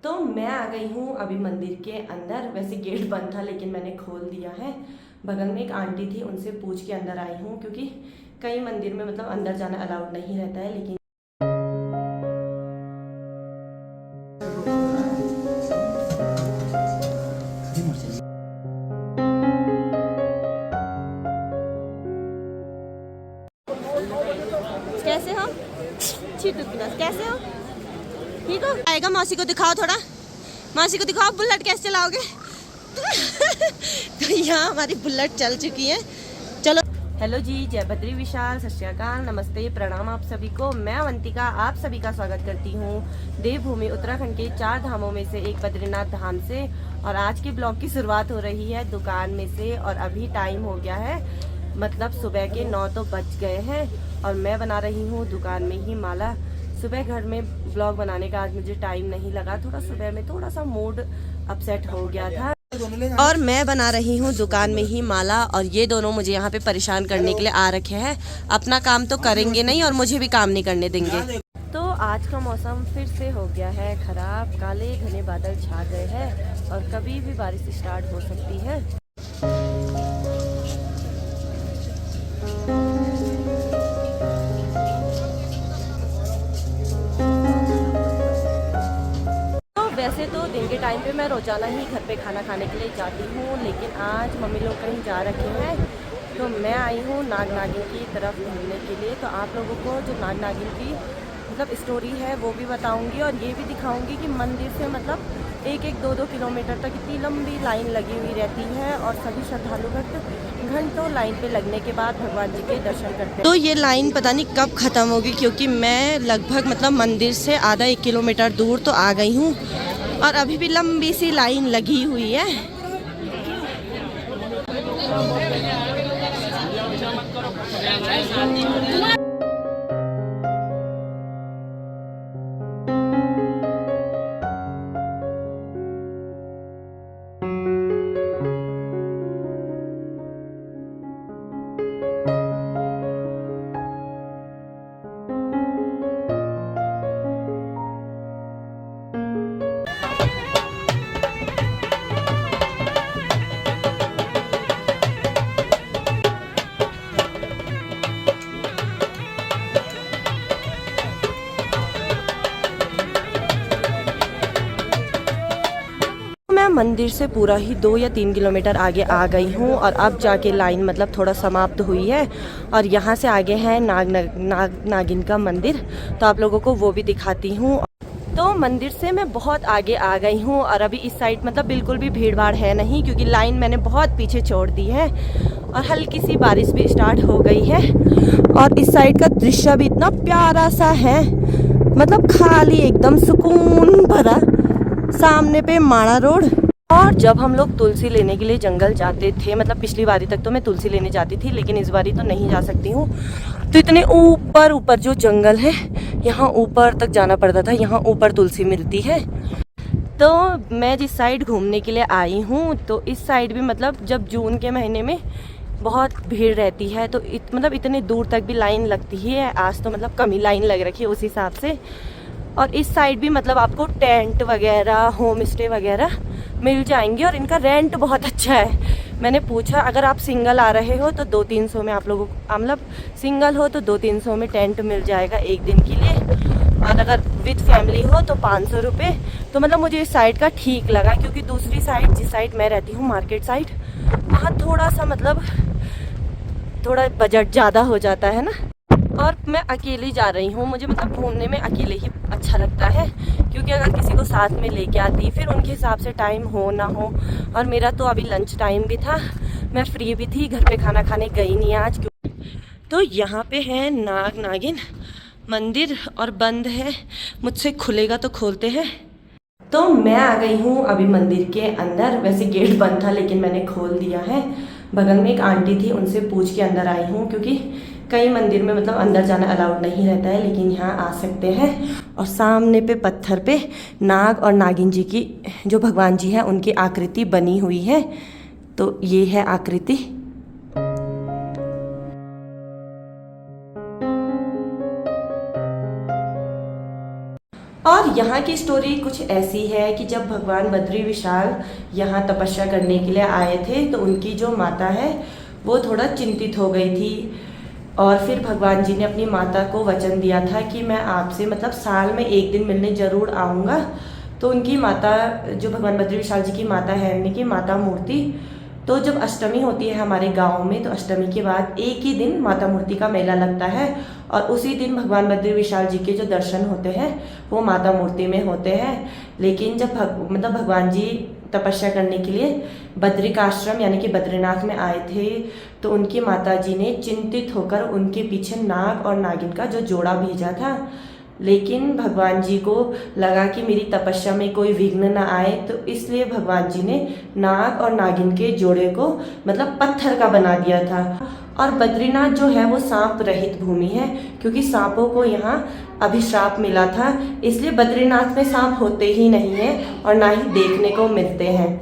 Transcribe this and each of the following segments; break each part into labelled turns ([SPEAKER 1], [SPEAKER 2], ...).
[SPEAKER 1] तो मैं आ गई हूँ अभी मंदिर के अंदर। वैसे गेट बंद था लेकिन मैंने खोल दिया है। बगल में एक आंटी थी, उनसे पूछ के अंदर आई हूँ, क्योंकि कई मंदिर में मतलब अंदर जाना अलाउड नहीं रहता है। लेकिन कैसे हो? कैसे हो? ठीक हो? आएगा, मौसी को दिखाओ थोड़ा। मौसी को दिखाओ बुलेट कैसे चलाओगे। तो यहाँ हमारी बुलेट चल चुकी है। चलो। हेलो जी, जय बद्री विशाल, सत श्री अकाल, नमस्ते, प्रणाम आप सभी को। मैं अवंतिका आप सभी का स्वागत करती हूँ देवभूमि उत्तराखंड के 4 धामों में से एक बद्रीनाथ धाम से। और आज के ब्लॉग की शुरुआत हो रही है दुकान में से। और अभी टाइम हो गया है, मतलब सुबह के 9 तो बज गए हैं और मैं बना रही हूँ दुकान में ही माला। सुबह घर में ब्लॉग बनाने का आज मुझे टाइम नहीं लगा, थोड़ा सुबह में थोड़ा सा मूड अपसेट हो गया था। और मैं बना रही हूँ दुकान में ही माला, और ये दोनों मुझे यहाँ पे परेशान करने के लिए आ रखे हैं। अपना काम तो करेंगे नहीं और मुझे भी काम नहीं करने देंगे। तो आज का मौसम फिर से हो गया है खराब, काले घने बादल छा गए हैं और कभी भी बारिश स्टार्ट हो सकती है। वैसे तो दिन के टाइम पे मैं रोजाना ही घर पे खाना खाने के लिए जाती हूँ, लेकिन आज मम्मी लोग कहीं जा रखे हैं तो मैं आई हूँ नाग नागिन की तरफ घूमने के लिए। तो आप लोगों को जो नाग नागिन की मतलब स्टोरी है वो भी बताऊंगी और ये भी दिखाऊंगी कि मंदिर से मतलब 1-2 किलोमीटर तक इतनी लंबी लाइन लगी हुई रहती है और सभी श्रद्धालु भक्त घंटों लाइन पे लगने के बाद भगवान जी के दर्शन करते हैं। तो ये लाइन पता नहीं कब ख़त्म होगी, क्योंकि मैं लगभग मतलब मंदिर से आधा 1 किलोमीटर दूर तो आ गई हूँ और अभी भी लंबी सी लाइन लगी हुई है। मंदिर से पूरा ही 2 या 3 किलोमीटर आगे आ गई हूँ और अब जाके लाइन मतलब थोड़ा समाप्त हुई है। और यहाँ से आगे है नागिन का मंदिर, तो आप लोगों को वो भी दिखाती हूँ। तो मंदिर से मैं बहुत आगे आ गई हूँ और अभी इस साइड मतलब बिल्कुल भी भीड़ भाड़ है नहीं, क्योंकि लाइन मैंने बहुत पीछे छोड़ दी है और हल्की सी बारिश भी स्टार्ट हो गई है। और इस साइड का दृश्य भी इतना प्यारा सा है, मतलब खाली एकदम सुकून भरा, सामने पे माड़ा रोड। और जब हम लोग तुलसी लेने के लिए जंगल जाते थे, मतलब पिछली बारी तक तो मैं तुलसी लेने जाती थी, लेकिन इस बारी तो नहीं जा सकती हूँ। तो इतने ऊपर ऊपर जो जंगल है, यहाँ ऊपर तक जाना पड़ता था, यहाँ ऊपर तुलसी मिलती है। तो मैं जिस साइड घूमने के लिए आई हूँ, तो इस साइड भी मतलब जब जून के महीने में बहुत भीड़ रहती है, तो मतलब इतने दूर तक भी लाइन लगती ही है। आज तो मतलब कम ही लाइन लग रखी है उस हिसाब से। और इस साइड भी मतलब आपको टेंट वगैरह, होम स्टे वगैरह मिल जाएंगे और इनका रेंट बहुत अच्छा है। मैंने पूछा, अगर आप सिंगल आ रहे हो तो 200-300 में आप लोगों को, मतलब सिंगल हो तो 200-300 में टेंट मिल जाएगा एक दिन के लिए, और अगर विद फैमिली हो तो 500 रुपये। तो मतलब मुझे इस साइड का ठीक लगा, क्योंकि दूसरी साइड जिस साइड मैं रहती हूँ मार्केट साइड, वहाँ थोड़ा सा मतलब थोड़ा बजट ज़्यादा हो जाता है ना। और मैं अकेली जा रही हूँ, मुझे मतलब घूमने में अकेले ही अच्छा लगता है, क्योंकि अगर किसी को साथ में लेके आती फिर उनके हिसाब से टाइम हो ना हो। और मेरा तो अभी लंच टाइम भी था, मैं फ्री भी थी, घर पे खाना खाने गई नहीं आज। तो यहाँ पे है नाग नागिन मंदिर और बंद है, मुझसे खुलेगा तो खोलते हैं। तो मैं आ गई हूँ अभी मंदिर के अंदर। वैसे गेट बंद था लेकिन मैंने खोल दिया है। बगल में एक आंटी थी, उनसे पूछ के अंदर आई हूँ, क्योंकि कई मंदिर में मतलब अंदर जाना अलाउड नहीं रहता है, लेकिन यहाँ आ सकते हैं। और सामने पे पत्थर पे नाग और नागिन जी की, जो भगवान जी हैं उनकी आकृति बनी हुई है। तो ये है आकृति। और और यहाँ की स्टोरी कुछ ऐसी है कि जब भगवान बद्री विशाल यहाँ तपस्या करने के लिए आए थे तो उनकी जो माता है वो थोड़ा चिंतित हो गई थी। और फिर भगवान जी ने अपनी माता को वचन दिया था कि मैं आपसे मतलब साल में एक दिन मिलने ज़रूर आऊँगा। तो उनकी माता, जो भगवान बद्री विशाल जी की माता है, उनकी माता मूर्ति, तो जब अष्टमी होती है हमारे गांव में, तो अष्टमी के बाद एक ही दिन माता मूर्ति का मेला लगता है और उसी दिन भगवान बद्री विशाल जी के जो दर्शन होते हैं वो माता मूर्ति में होते हैं। लेकिन जब भगवान जी तपस्या करने के लिए बद्रिकाश्रम यानी कि बद्रीनाथ में आए थे तो उनकी माता जी ने चिंतित होकर उनके पीछे नाग और नागिन का जो जोड़ा भेजा था। लेकिन भगवान जी को लगा कि मेरी तपस्या में कोई विघ्न ना आए, तो इसलिए भगवान जी ने नाग और नागिन के जोड़े को मतलब पत्थर का बना दिया था। और बद्रीनाथ जो है वो सांप रहित भूमि है, क्योंकि सांपों को यहाँ अभिशाप मिला था, इसलिए बद्रीनाथ में सांप होते ही नहीं हैं और ना ही देखने को मिलते हैं।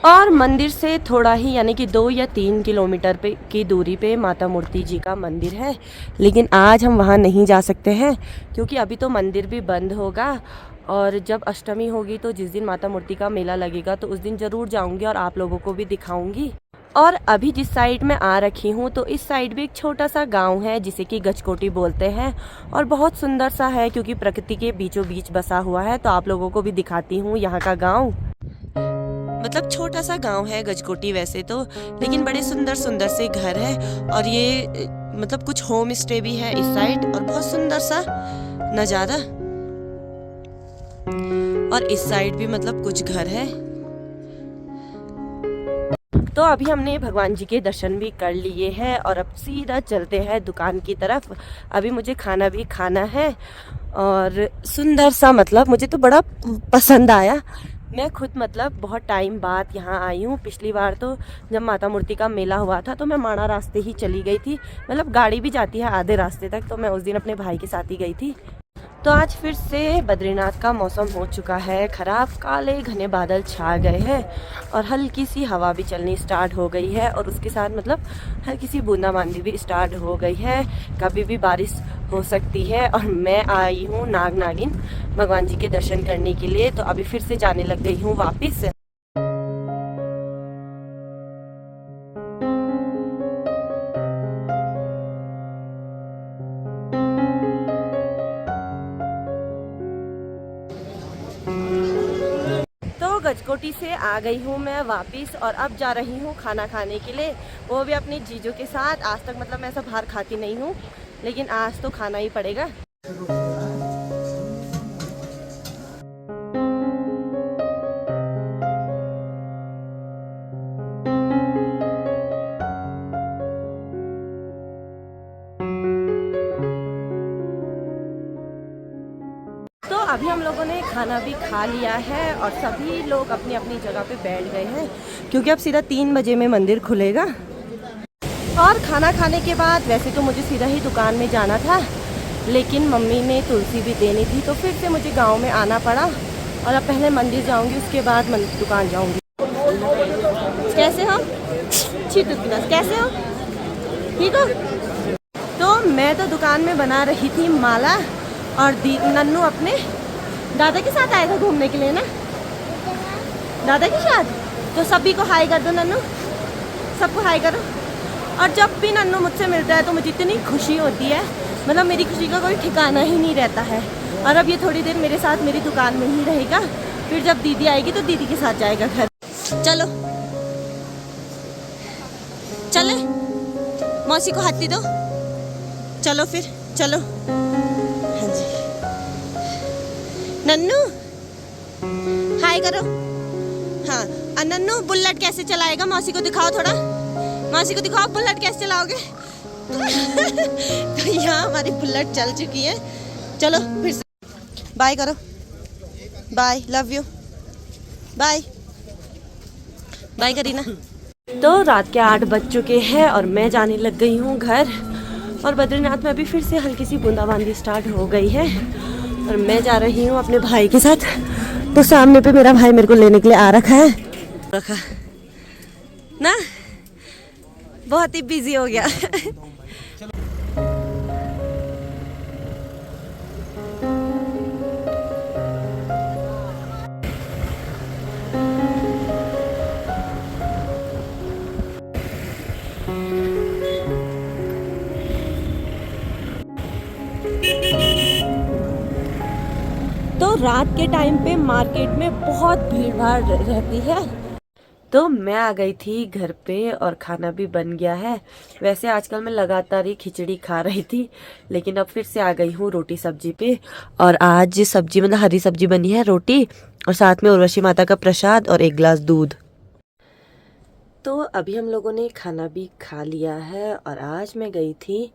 [SPEAKER 1] और मंदिर से थोड़ा ही यानी कि 2 या 3 किलोमीटर पे की दूरी पे माता मूर्ति जी का मंदिर है। लेकिन आज हम वहाँ नहीं जा सकते हैं क्योंकि अभी तो मंदिर भी बंद होगा। और जब अष्टमी होगी तो जिस दिन माता मूर्ति का मेला लगेगा तो उस दिन ज़रूर जाऊँगी और आप लोगों को भी दिखाऊँगी। और अभी जिस साइड में आ रखी हूँ तो इस साइड भी एक छोटा सा गांव है जिसे कि गजकोटी बोलते हैं और बहुत सुंदर सा है क्योंकि प्रकृति के बीचों बीच बसा हुआ है। तो आप लोगों को भी दिखाती हूँ यहाँ का गांव। मतलब छोटा सा गांव है गजकोटी वैसे तो, लेकिन बड़े सुंदर सुंदर से घर है और ये मतलब कुछ होम स्टे भी है इस साइड और बहुत सुंदर सा नज़ारा। और इस साइड भी मतलब कुछ घर है। तो अभी हमने भगवान जी के दर्शन भी कर लिए हैं और अब सीधा चलते हैं दुकान की तरफ। अभी मुझे खाना भी खाना है और सुंदर सा मतलब मुझे तो बड़ा पसंद आया। मैं खुद मतलब बहुत टाइम बाद यहाँ आई हूँ। पिछली बार तो जब माता मूर्ति का मेला हुआ था तो मैं माणा रास्ते ही चली गई थी, मतलब गाड़ी भी जाती है आधे रास्ते तक, तो मैं उस दिन अपने भाई के साथ ही गई थी। तो आज फिर से बद्रीनाथ का मौसम हो चुका है ख़राब, काले घने बादल छा गए हैं और हल्की सी हवा भी चलनी स्टार्ट हो गई है और उसके साथ मतलब हल्की सी बूंदाबांदी भी स्टार्ट हो गई है। कभी भी बारिश हो सकती है। और मैं आई हूँ नाग नागिन भगवान जी के दर्शन करने के लिए, तो अभी फिर से जाने लग गई हूँ वापस। गजकोटी से आ गई हूँ मैं वापस और अब जा रही हूँ खाना खाने के लिए, वो भी अपनी जीजू के साथ। आज तक मतलब मैं ऐसा बाहर खाती नहीं हूँ लेकिन आज तो खाना ही पड़ेगा। अभी हम लोगों ने खाना भी खा लिया है और सभी लोग अपनी अपनी जगह पे बैठ गए हैं क्योंकि अब सीधा 3 बजे में मंदिर खुलेगा। और खाना खाने के बाद वैसे तो मुझे सीधा ही दुकान में जाना था, लेकिन मम्मी ने तुलसी भी देनी थी तो फिर से मुझे गांव में आना पड़ा और अब पहले मंदिर जाऊंगी उसके बाद दुकान जाऊंगी। कैसे हो? कैसे हो? ठीक हो? तो मैं तो दुकान में बना रही थी माला और नन्नू अपने दादा के साथ आएगा घूमने के लिए ना, दादा के साथ। तो सभी को हाय कर दो नन्नू, सबको हाय करो। और जब भी नन्नू मुझसे मिलता है तो मुझे इतनी खुशी होती है, मतलब मेरी खुशी का कोई ठिकाना ही नहीं रहता है। और अब ये थोड़ी देर मेरे साथ मेरी दुकान में ही रहेगा, फिर जब दीदी आएगी तो दीदी के साथ जाएगा घर। चलो चले, मौसी को हाथी दो, चलो फिर चलो। हाँ जी नन्नू हाय करो। हाँ नन्नू बुलेट कैसे चलाएगा मौसी को दिखाओ, थोड़ा मौसी को दिखाओ बुलेट कैसे चलाओगे। तो यहाँ हमारी बुलेट चल चुकी है। चलो फिर से बाय करो, bye, love you, bye bye Kareena. तो रात के 8 बज चुके हैं और मैं जाने लग गई हूँ घर। और बद्रीनाथ में अभी फिर से हल्की सी बूंदाबांदी स्टार्ट हो गई है और मैं जा रही हूँ अपने भाई के साथ। तो सामने पे मेरा भाई मेरे को लेने के लिए आ रखा है ना, बहुत ही बिजी हो गया। रात के टाइम पे मार्केट में बहुत भीड़ भाड़ रहती है। तो मैं आ गई थी घर पे और खाना भी बन गया है। वैसे आजकल मैं लगातार ही खिचड़ी खा रही थी, लेकिन अब फिर से आ गई हूँ रोटी सब्जी पे। और आज सब्जी मतलब हरी सब्जी बनी है, रोटी और साथ में उर्वशी माता का प्रसाद और एक गिलास दूध। तो अभी हम लोगों ने खाना भी खा लिया है और आज मैं गई थी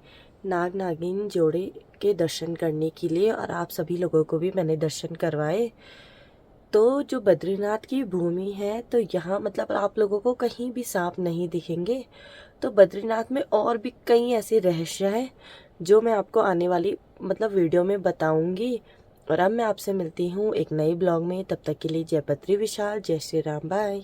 [SPEAKER 1] नाग नागिन जोड़े के दर्शन करने के लिए और आप सभी लोगों को भी मैंने दर्शन करवाए। तो जो बद्रीनाथ की भूमि है, तो यहाँ मतलब आप लोगों को कहीं भी सांप नहीं दिखेंगे। तो बद्रीनाथ में और भी कई ऐसे रहस्य हैं जो मैं आपको आने वाली मतलब वीडियो में बताऊंगी। और अब मैं आपसे मिलती हूँ एक नई ब्लॉग में। तब तक के लिए जय बद्री विशाल, जय श्री राम, बाय।